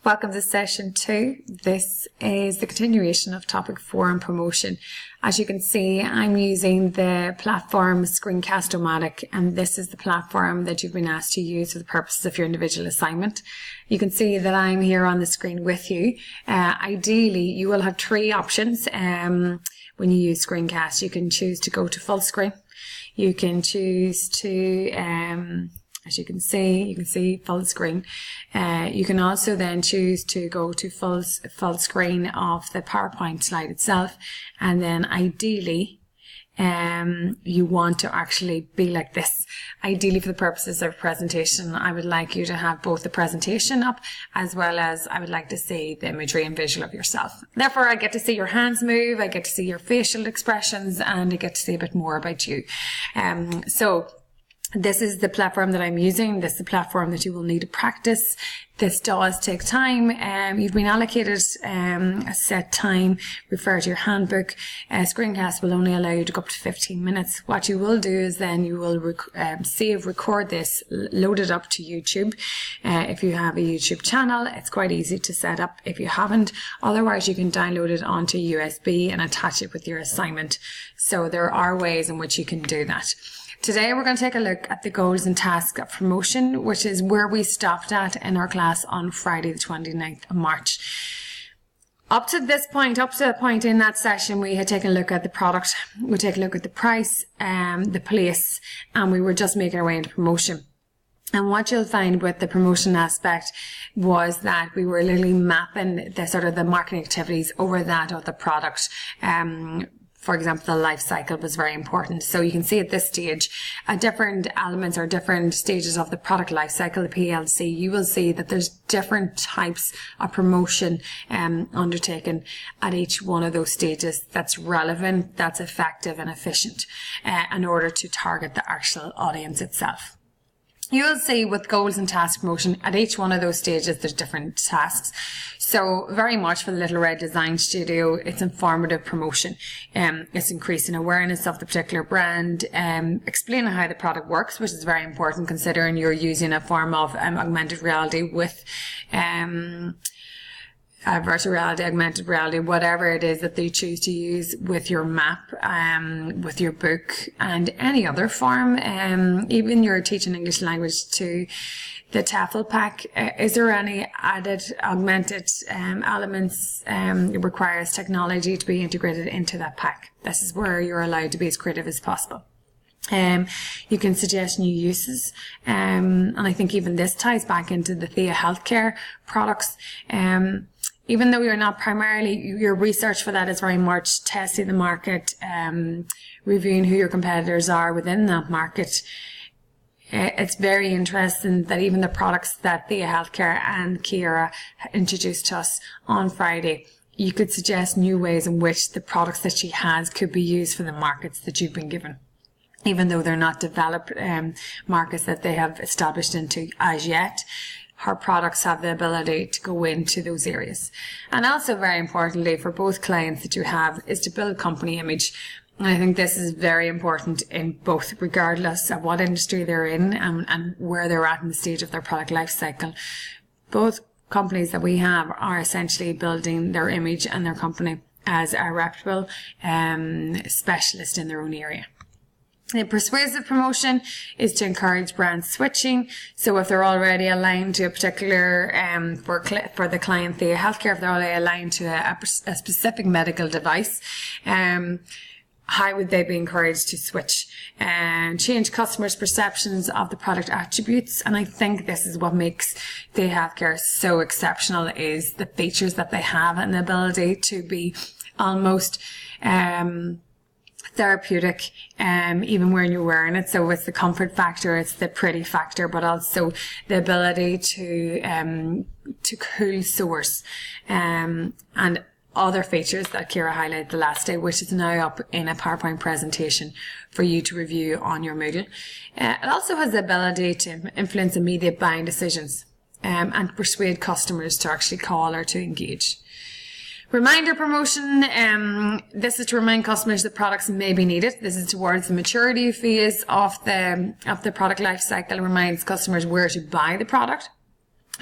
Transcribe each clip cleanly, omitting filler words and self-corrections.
Welcome to session 2. This is the continuation of topic 4 on promotion. As you can see, I'm using the platform Screencast-O-Matic, and this is the platform that you've been asked to use for the purposes of your individual assignment. You can see that I'm here on the screen with you. Ideally, you will have 3 options when you use Screencast. You can choose to go to full screen. You can choose to as you can see full screen. You can also then choose to go to full screen of the PowerPoint slide itself, and then ideally you want to actually be like this. Ideally, for the purposes of presentation, I would like you to have both the presentation up as well as I would like to see the imagery and visual of yourself. Therefore, I get to see your hands move, I get to see your facial expressions, and I get to see a bit more about you. So this is the platform that I'm using. This is the platform that you will need to practice. This does take time. You've been allocated a set time. Refer to your handbook. Screencast will only allow you to go up to 15 minutes. What you will do is then you will record this, load it up to YouTube. If you have a YouTube channel, it's quite easy to set up if you haven't. Otherwise, you can download it onto USB and attach it with your assignment. So there are ways in which you can do that. Today we're going to take a look at the goals and tasks of promotion, which is where we stopped at in our class on Friday the 29th of March. Up to the point in that session, we had taken a look at the product, we take a look at the price, the place, and we were just making our way into promotion. And what you'll find with the promotion aspect was that we were literally mapping the sort of the marketing activities over that of the product. For example, the life cycle was very important. So you can see at this stage, at different elements or different stages of the product life cycle, the PLC, you will see that there's different types of promotion undertaken at each one of those stages that's relevant, that's effective and efficient in order to target the actual audience itself. You'll see with goals and task promotion, at each one of those stages, there's different tasks. So very much for the Little Red Design Studio, it's informative promotion. It's increasing awareness of the particular brand, explaining how the product works, which is very important considering you're using a form of augmented reality with virtual reality, augmented reality, whatever it is that they choose to use with your map, with your book, and any other form, even your teaching English language to the TEFL pack. Is there any added augmented elements? It requires technology to be integrated into that pack. This is where you're allowed to be as creative as possible. You can suggest new uses, and I think even this ties back into the Thea Healthcare products. Even though you're not primarily, your research for that is very much testing the market, reviewing who your competitors are within that market. It's very interesting that even the products that Thea Healthcare and Kiera introduced to us on Friday, you could suggest new ways in which the products that she has could be used for the markets that you've been given, even though they're not developed markets that they have established into as yet. Her products have the ability to go into those areas. And also very importantly for both clients that you have is to build company image. And I think this is very important in both, regardless of what industry they're in and where they're at in the stage of their product life cycle. Both companies that we have are essentially building their image and their company as a reputable specialist in their own area. The persuasive promotion is to encourage brand switching. So if they're already aligned to a particular, for the client, Thea Healthcare, if they're already aligned to a specific medical device, how would they be encouraged to switch and change customers' perceptions of the product attributes? And I think this is what makes Thea Healthcare so exceptional, is the features that they have and the ability to be almost therapeutic, even when you're wearing it. So it's the comfort factor, it's the pretty factor, but also the ability to cool source, and other features that Kiera highlighted the last day, which is now up in a PowerPoint presentation for you to review on your Moodle. It also has the ability to influence immediate buying decisions, and persuade customers to actually call or to engage. Reminder promotion, this is to remind customers that products may be needed. This is towards the maturity phase of the product life cycle. It reminds customers where to buy the product.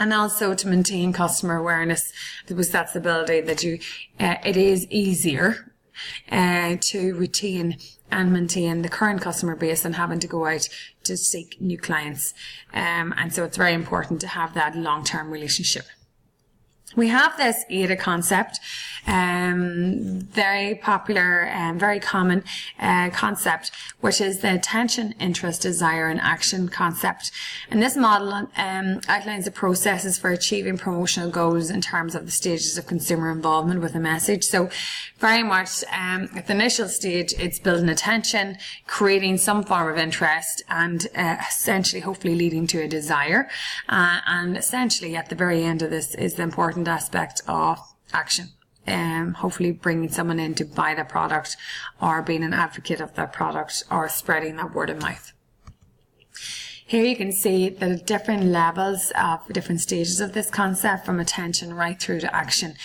And also to maintain customer awareness, because that's the ability that it is easier to retain and maintain the current customer base than having to go out to seek new clients. And so it's very important to have that long-term relationship. We have this AIDA concept, very popular and very common concept, which is the attention, interest, desire, and action concept. And this model outlines the processes for achieving promotional goals in terms of the stages of consumer involvement with a message. So very much at the initial stage, it's building attention, creating some form of interest, and essentially hopefully leading to a desire. And essentially at the very end of this is the important aspect of action. Hopefully bringing someone in to buy the product, or being an advocate of that product, or spreading that word of mouth. Here you can see the different levels of different stages of this concept, from attention right through to action.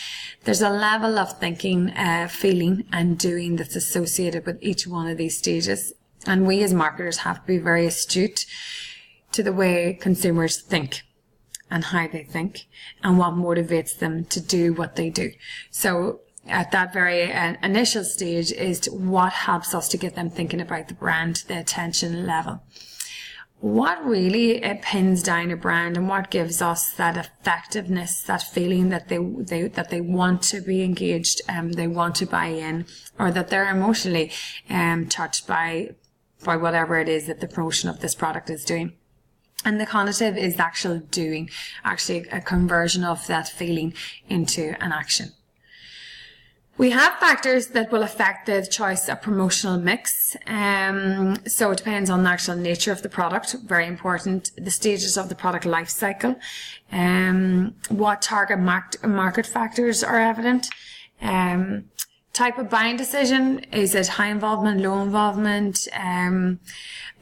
There's a level of thinking, feeling and doing that's associated with each one of these stages. And we as marketers have to be very astute to the way consumers think and how they think and what motivates them to do what they do. So at that very initial stage is what helps us to get them thinking about the brand, the attention level. What really pins down a brand and what gives us that effectiveness, that feeling that they want to be engaged, they want to buy in, or that they're emotionally touched by whatever it is that the promotion of this product is doing. And the cognitive is the actual doing, actually a conversion of that feeling into an action. We have factors that will affect the choice of promotional mix. So it depends on the actual nature of the product, very important. The stages of the product life cycle, what target market factors are evident, type of buying decision. Is it high involvement, low involvement?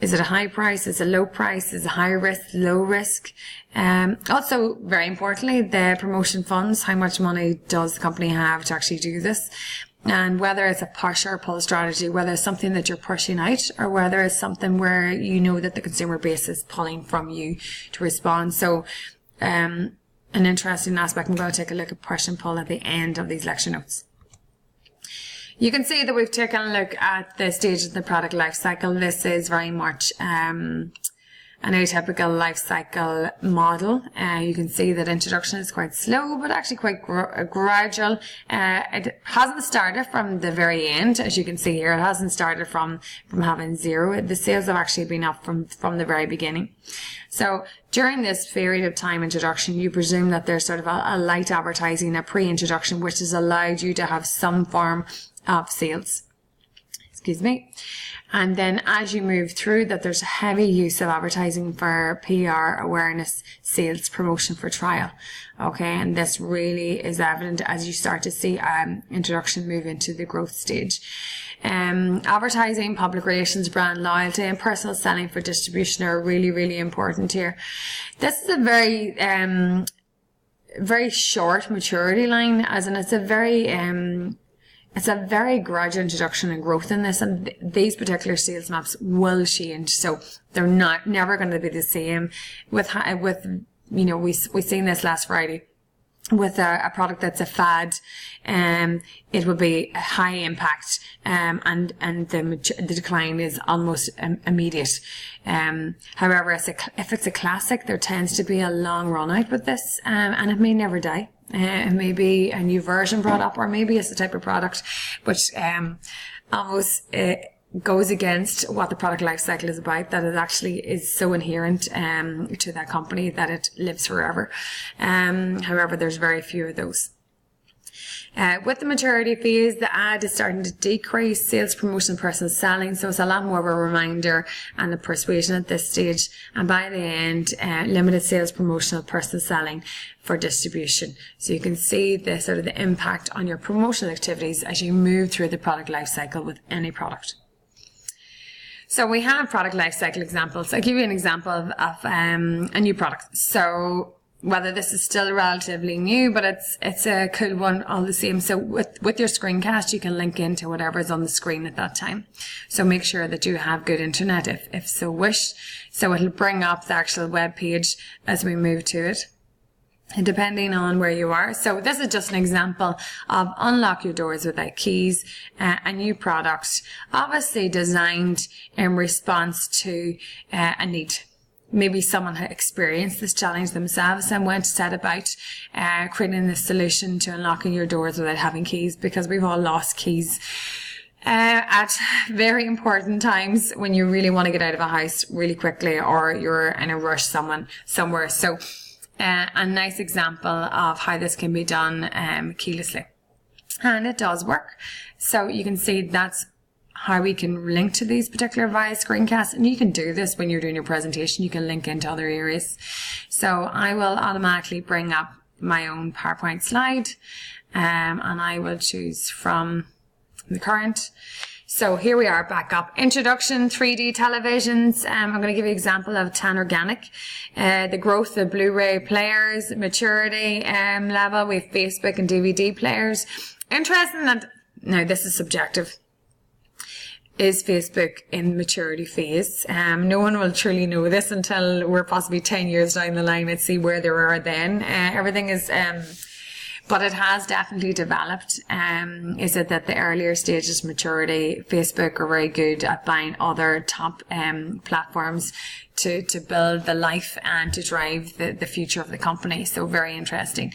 Is it a high price? Is it a low price? Is it high risk, low risk? Also, very importantly, the promotion funds. How much money does the company have to actually do this? And whether it's a push or a pull strategy, whether it's something that you're pushing out, or whether it's something where you know that the consumer base is pulling from you to respond. So, an interesting aspect. I'm going to take a look at push and pull at the end of these lecture notes. You can see that we've taken a look at the stages of the product life cycle. This is very much an atypical life cycle model. You can see that introduction is quite slow, but actually quite gradual. It hasn't started from the very end, as you can see here. It hasn't started from having zero. The sales have actually been up from the very beginning. So during this period of time introduction, you presume that there's sort of a light advertising, a pre-introduction, which has allowed you to have some form of sales. Excuse me. And then as you move through that, there's a heavy use of advertising for PR, awareness, sales, promotion for trial. Okay, and this really is evident as you start to see introduction move into the growth stage. Advertising, public relations, brand loyalty, and personal selling for distribution are really, really important here. This is a very short maturity line, as in it's a very gradual introduction and growth in this, and these particular sales maps will change, so they're never going to be the same. With you know, we seen this last Friday with a product that's a fad. It will be a high impact, and the decline is almost immediate. However, if it's a classic, there tends to be a long run out with this, and it may never die. It may be a new version brought up, or maybe it's the type of product which almost goes against what the product life cycle is about, that it actually is so inherent to that company that it lives forever. However, there's very few of those. With the maturity phase, the ad is starting to decrease, sales, promotion, personal selling. So it's a lot more of a reminder and a persuasion at this stage. And by the end, limited sales, promotional, personal selling for distribution. So you can see the sort of the impact on your promotional activities as you move through the product life cycle with any product. So we have product life cycle examples. I'll give you an example of a new product. So whether this is still relatively new, but it's a cool one all the same. So with your screencast, you can link into whatever is on the screen at that time. So make sure that you have good internet if so wish. So it'll bring up the actual web page as we move to it. depending on where you are. So this is just an example of Unlock Your Doors Without Keys, a new product, obviously designed in response to a need. Maybe someone had experienced this challenge themselves and went to set about creating the solution to unlocking your doors without having keys, because we've all lost keys at very important times when you really want to get out of a house really quickly, or you're in a rush somewhere. So a nice example of how this can be done keylessly, and it does work. So you can see that's how we can link to these particular via screencasts, and you can do this when you're doing your presentation. You can link into other areas. So I will automatically bring up my own PowerPoint slide, and I will choose from the current. So here we are, back up. Introduction, 3D televisions. I'm going to give you an example of Tan Organic. The growth of Blu-ray players, maturity level. We have Facebook and DVD players. Interesting that, now this is subjective. Is Facebook in maturity phase? No one will truly know this until we're possibly 10 years down the line and see where they are then. Everything is... but it has definitely developed. Is it that the earlier stages of maturity, Facebook are very good at buying other top platforms to build the life and to drive the future of the company. So very interesting.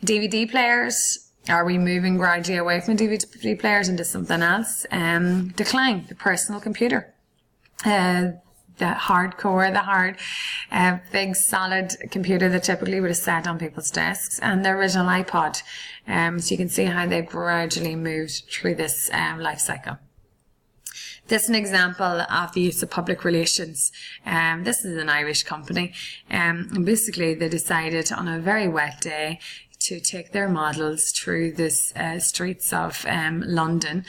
DVD players, are we moving gradually away from DVD players into something else? Decline, the personal computer. The hard, big solid computer that typically would have sat on people's desks, and the original iPod. So you can see how they've gradually moved through this life cycle. This is an example of the use of public relations. This is an Irish company, and basically they decided on a very wet day to take their models through this streets of London,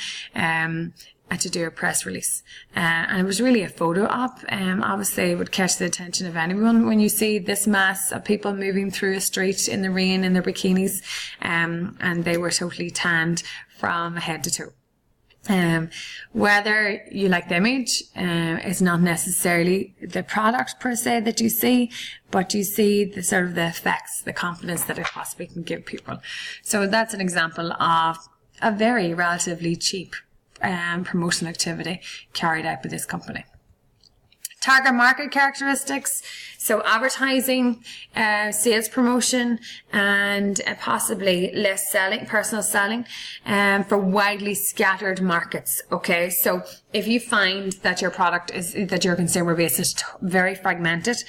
to do a press release. And it was really a photo op. Obviously it would catch the attention of anyone when you see this mass of people moving through a street in the rain in their bikinis, and they were totally tanned from head to toe. Whether you like the image, is not necessarily the product per se that you see, but you see the sort of the effects, the confidence that it possibly can give people. So that's an example of a very relatively cheap promotional activity carried out by this company. Target market characteristics, so advertising, sales promotion, and possibly less selling, personal selling, for widely scattered markets. Okay, so if you find that your product is, that your consumer base is very fragmented,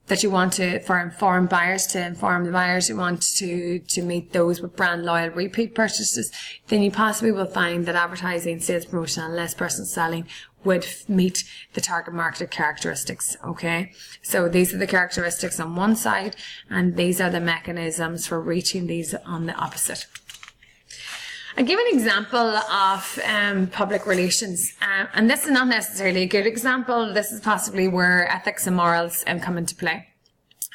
that you want to, for informed buyers, to inform the buyers, you want to meet those with brand loyal repeat purchases, then you possibly will find that advertising, sales promotion, and less personal selling would meet the target market characteristics. Okay, so these are the characteristics on one side, and these are the mechanisms for reaching these on the opposite. I'll give an example of public relations, and this is not necessarily a good example. This is possibly where ethics and morals come into play.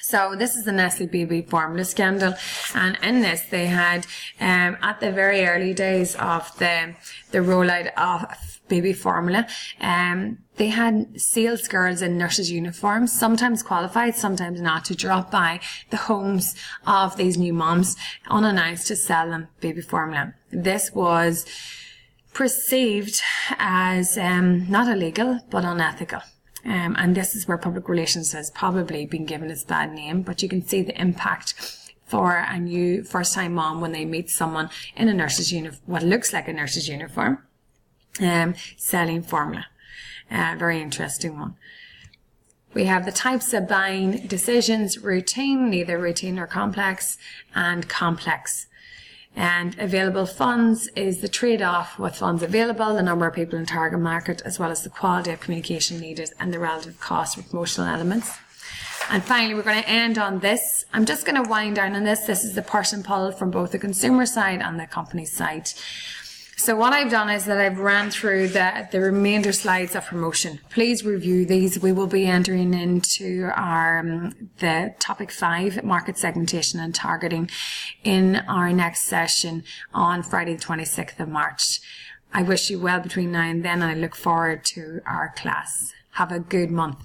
So this is the Nestle baby formula scandal, and in this they had, at the very early days of the rollout of baby formula, they had sales girls in nurses' uniforms, sometimes qualified, sometimes not, to drop by the homes of these new moms unannounced to sell them baby formula. This was perceived as not illegal but unethical. And this is where public relations has probably been given its bad name, but you can see the impact for a new first-time mom when they meet someone in a nurse's uniform, what looks like a nurse's uniform, selling formula. Very interesting one. We have the types of buying decisions: routine, neither routine nor complex, and complex. And available funds is the trade-off with funds available, the number of people in target market, as well as the quality of communication needed and the relative cost of promotional elements. And finally, we're going to end on this. I'm just going to wind down on this. This is the push and pull from both the consumer side and the company side. So what I've done is that I've ran through the remainder slides of promotion. Please review these. We will be entering into our the topic 5, market segmentation and targeting, in our next session on Friday the 26th of March. I wish you well between now and then, and I look forward to our class. Have a good month.